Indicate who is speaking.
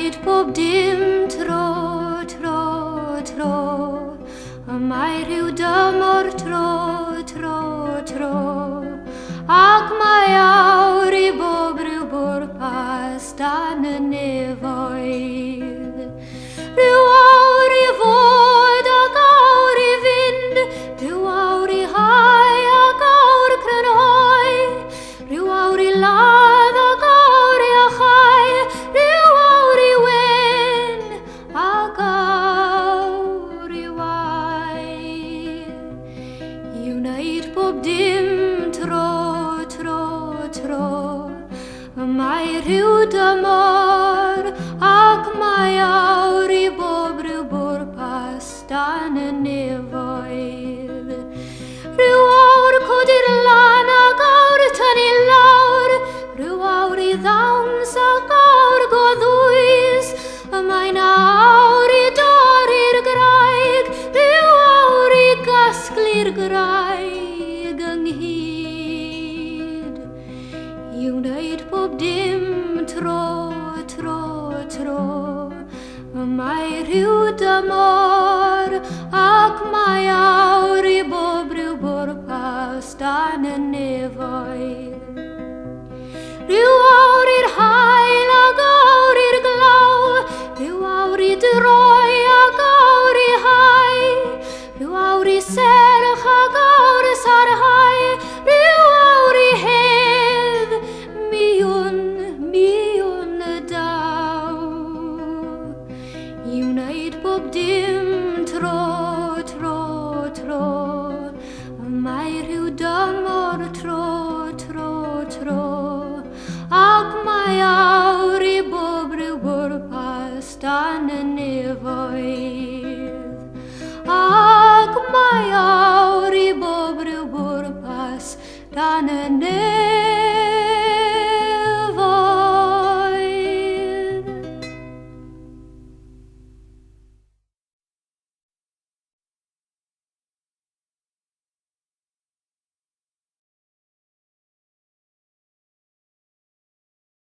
Speaker 1: wneud bob dim tro, tro, tro. Mae rhyw dymor tro, tro, tro. Ac mae awr I bob rhyw bwrpas dan y nefoedd. Rhyw awr I fod ac awr I fynd, rhyw awr I hau ac awr crynhoi, rhyw awr I ladd ac awr I achau, rhyw awr I wyn ac awr I waith. I wneud bob dim tro, tro, tro. Mae rhyw dymor ac mae awr I bob rhyw bwrpas dan y nefoedd. Rhyw awr codi'r lan ac awr tynnu lawr, rhyw awr I ddawns ac awr goddwys. Mae'n awr I dorri'r graig, rhyw awr I gasglu'r graig ynghyd. I wneud bob dim tro, tro, tro. Mae rhyw dymor ac mae awr I bob rhyw bwrpas dan y nefoedd. Rhyw awr i'r haul ac awr i'r glaw, rhyw awr I droi ac awr I hau, rhyw awr I serch ac awr I sarhau, rhyw awr I hedd, miwn y daw. I wneud bob dim tro, tro, tro. Mae rhyw dymor tro, tro, tro. Ac mae awr I bob rhyw bwrpas dan y nefoedd. Ac mae awr I bob rhyw bwrpas dan y nefoedd.